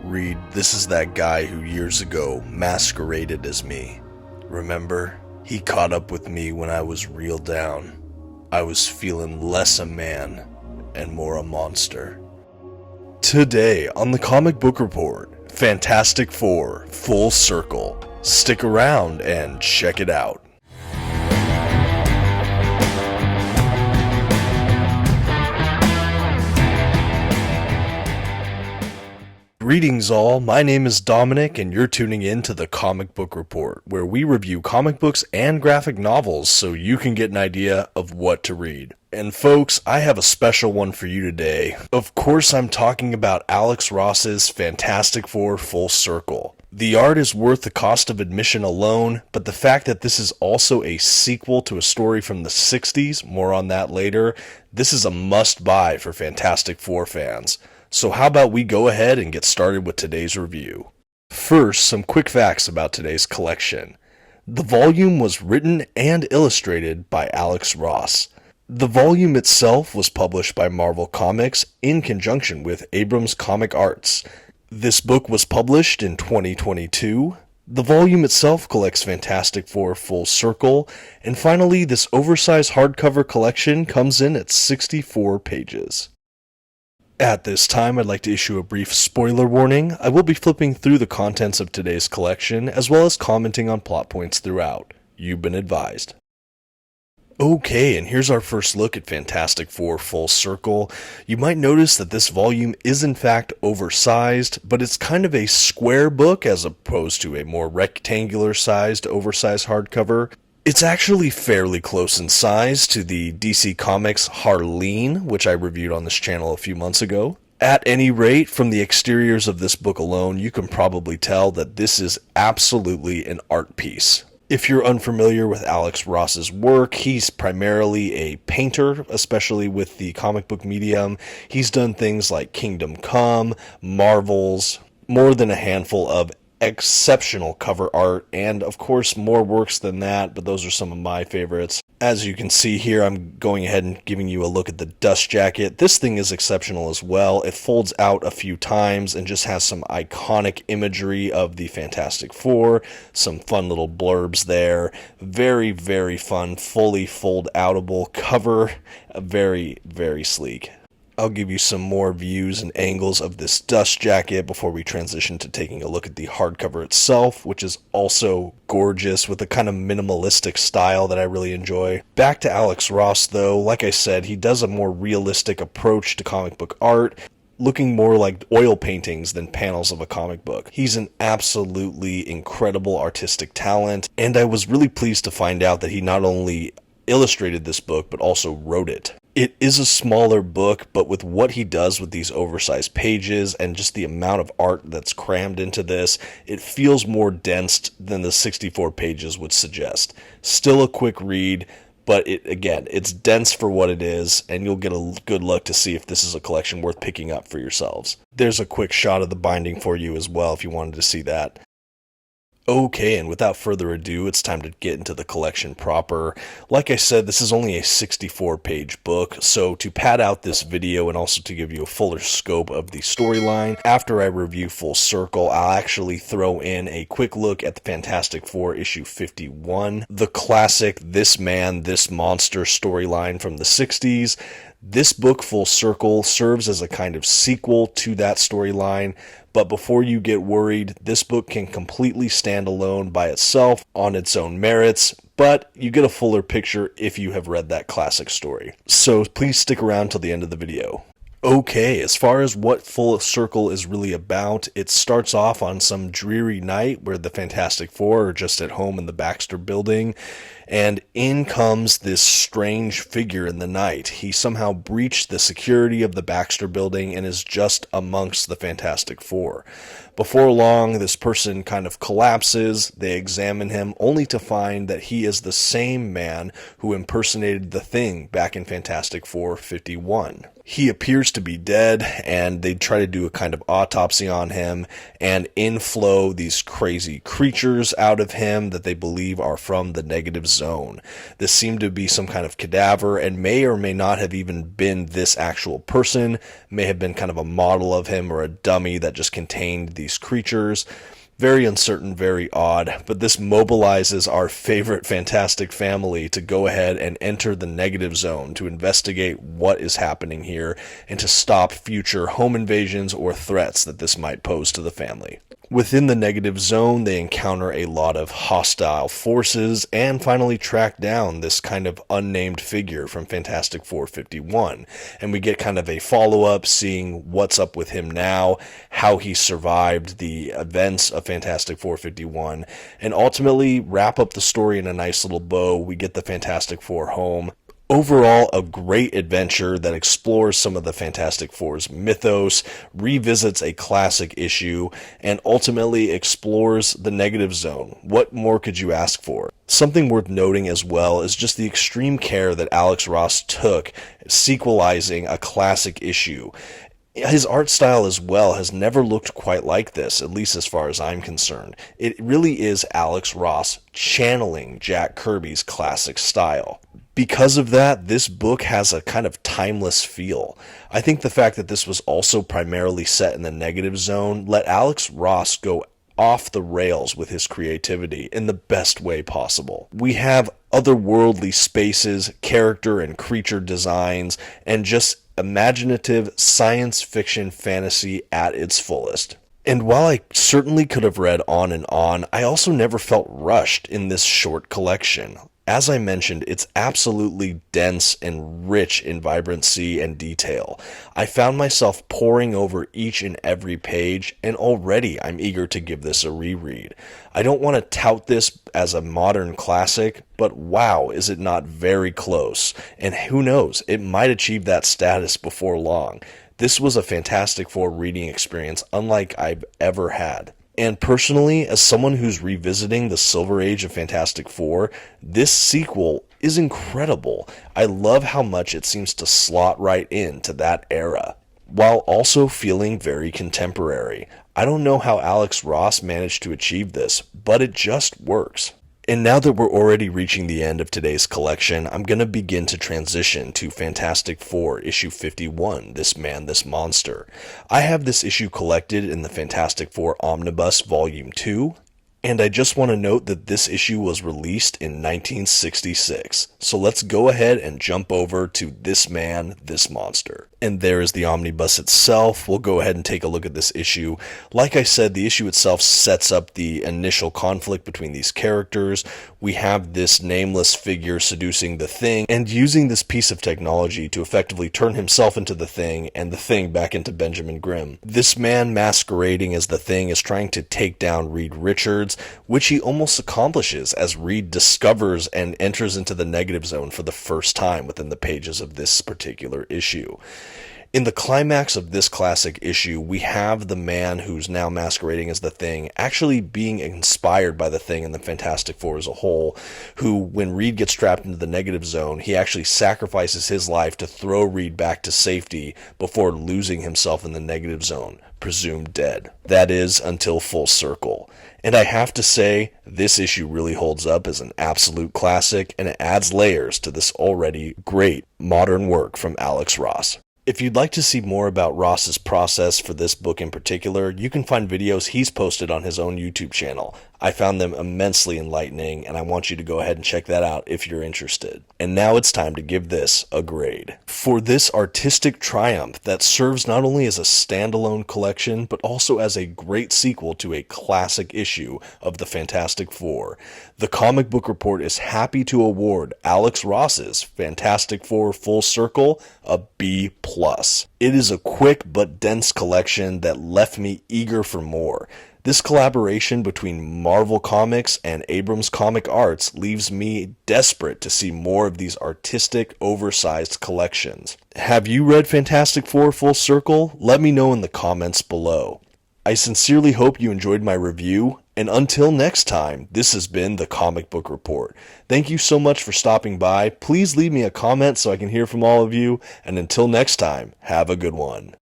Reed, this is that guy who years ago masqueraded as me. Remember? He caught up with me when I was real down. I was feeling less a man and more a monster. Today on the Comic Book Report, Fantastic Four Full Circle. Stick around and check it out. Greetings all, my name is Dominic and you're tuning in to the Comic Book Report, where we review comic books and graphic novels so you can get an idea of what to read. And folks, I have a special one for you today. Of course I'm talking about Alex Ross's Fantastic Four Full Circle. The art is worth the cost of admission alone, but the fact that this is also a sequel to a story from the 60s, more on that later, this is a must-buy for Fantastic Four fans. So how about we go ahead and get started with today's review. First, some quick facts about today's collection. The volume was written and illustrated by Alex Ross. The volume itself was published by Marvel Comics in conjunction with Abrams ComicArts. This book was published in 2022. The volume itself collects Fantastic Four Full Circle, and finally this oversized hardcover collection comes in at 64 pages. At this time, I'd like to issue a brief spoiler warning. I will be flipping through the contents of today's collection, as well as commenting on plot points throughout. You've been advised. Okay, and here's our first look at Fantastic Four Full Circle. You might notice that this volume is in fact oversized, but it's kind of a square book as opposed to a more rectangular-sized, oversized hardcover. It's actually fairly close in size to the DC Comics Harleen, which I reviewed on this channel a few months ago. At any rate, from the exteriors of this book alone, you can probably tell that this is absolutely an art piece. If you're unfamiliar with Alex Ross's work, he's primarily a painter, especially with the comic book medium. He's done things like Kingdom Come, Marvels, more than a handful of exceptional cover art, and of course more works than that, but those are some of my favorites. As you can see here, I'm going ahead and giving you a look at the dust jacket. This thing is exceptional as well. It folds out a few times and just has some iconic imagery of the Fantastic Four, some fun little blurbs there. Very, very fun, fully fold-outable cover. Very, very sleek. I'll give you some more views and angles of this dust jacket before we transition to taking a look at the hardcover itself, which is also gorgeous with a kind of minimalistic style that I really enjoy. Back to Alex Ross though, like I said, he does a more realistic approach to comic book art, looking more like oil paintings than panels of a comic book. He's an absolutely incredible artistic talent, and I was really pleased to find out that he not only illustrated this book, but also wrote it. It is a smaller book, but with what he does with these oversized pages and just the amount of art that's crammed into this, it feels more dense than the 64 pages would suggest. Still a quick read, but it's dense for what it is, and you'll get a good look to see if this is a collection worth picking up for yourselves. There's a quick shot of the binding for you as well if you wanted to see that. Okay, and without further ado, it's time to get into the collection proper. Like I said, this is only a 64-page book, so to pad out this video and also to give you a fuller scope of the storyline, after I review Full Circle, I'll actually throw in a quick look at the Fantastic Four issue 51, the classic This Man, This Monster storyline from the 60s. This book, Full Circle, serves as a kind of sequel to that storyline, but before you get worried, this book can completely stand alone by itself on its own merits, but you get a fuller picture if you have read that classic story. So please stick around till the end of the video. Okay, as far as what Full Circle is really about, it starts off on some dreary night where the Fantastic Four are just at home in the Baxter building, and in comes this strange figure in the night. He somehow breached the security of the Baxter building and is just amongst the Fantastic Four. Before long, this person kind of collapses. They examine him only to find that he is the same man who impersonated the Thing back in Fantastic Four 51. He appears to be dead, and they try to do a kind of autopsy on him and inflow these crazy creatures out of him that they believe are from the negative zone. This seemed to be some kind of cadaver and may or may not have even been this actual person, may have been kind of a model of him or a dummy that just contained these creatures. Very uncertain, very odd, but this mobilizes our favorite Fantastic family to go ahead and enter the negative zone to investigate what is happening here and to stop future home invasions or threats that this might pose to the family. Within the negative zone, they encounter a lot of hostile forces and finally track down this kind of unnamed figure from Fantastic Four 51. And we get kind of a follow-up, seeing what's up with him now, how he survived the events of Fantastic Four 51, and ultimately wrap up the story in a nice little bow. We get the Fantastic Four home. Overall, a great adventure that explores some of the Fantastic Four's mythos, revisits a classic issue, and ultimately explores the negative zone. What more could you ask for? Something worth noting as well is just the extreme care that Alex Ross took sequelizing a classic issue. His art style as well has never looked quite like this, at least as far as I'm concerned. It really is Alex Ross channeling Jack Kirby's classic style. Because of that, this book has a kind of timeless feel. I think the fact that this was also primarily set in the negative zone let Alex Ross go off the rails with his creativity in the best way possible. We have otherworldly spaces, character and creature designs, and just imaginative science fiction fantasy at its fullest. And while I certainly could have read on and on, I also never felt rushed in this short collection. As I mentioned, it's absolutely dense and rich in vibrancy and detail. I found myself poring over each and every page, and already I'm eager to give this a reread. I don't want to tout this as a modern classic, but wow, is it not very close? And who knows, it might achieve that status before long. This was a Fantastic Four reading experience unlike I've ever had. And personally, as someone who's revisiting the Silver Age of Fantastic Four, this sequel is incredible. I love how much it seems to slot right into that era, while also feeling very contemporary. I don't know how Alex Ross managed to achieve this, but it just works. And now that we're already reaching the end of today's collection, I'm going to begin to transition to Fantastic Four issue 51, This Man, This Monster. I have this issue collected in the Fantastic Four Omnibus Volume 2, and I just want to note that this issue was released in 1966. So let's go ahead and jump over to This Man, This Monster. And there is the omnibus itself. We'll go ahead and take a look at this issue. Like I said, the issue itself sets up the initial conflict between these characters. We have this nameless figure seducing the Thing and using this piece of technology to effectively turn himself into the Thing and the Thing back into Benjamin Grimm. This man masquerading as the Thing is trying to take down Reed Richards, which he almost accomplishes as Reed discovers and enters into the negative zone for the first time within the pages of this particular issue. In the climax of this classic issue, we have the man who's now masquerading as the Thing actually being inspired by the Thing and the Fantastic Four as a whole, who, when Reed gets trapped into the negative zone, he actually sacrifices his life to throw Reed back to safety before losing himself in the negative zone, presumed dead. That is, until Full Circle. And I have to say, this issue really holds up as an absolute classic, and it adds layers to this already great modern work from Alex Ross. If you'd like to see more about Ross's process for this book in particular, you can find videos he's posted on his own YouTube channel. I found them immensely enlightening, and I want you to go ahead and check that out if you're interested. And now it's time to give this a grade. For this artistic triumph that serves not only as a standalone collection, but also as a great sequel to a classic issue of the Fantastic Four, the Comic Book Report is happy to award Alex Ross's Fantastic Four Full Circle a B+. It is a quick but dense collection that left me eager for more. This collaboration between Marvel Comics and Abrams ComicArts leaves me desperate to see more of these artistic, oversized collections. Have you read Fantastic Four Full Circle? Let me know in the comments below. I sincerely hope you enjoyed my review, And until next time, this has been the Comic Book Report. Thank you so much for stopping by. Please leave me a comment so I can hear from all of you. And until next time, have a good one.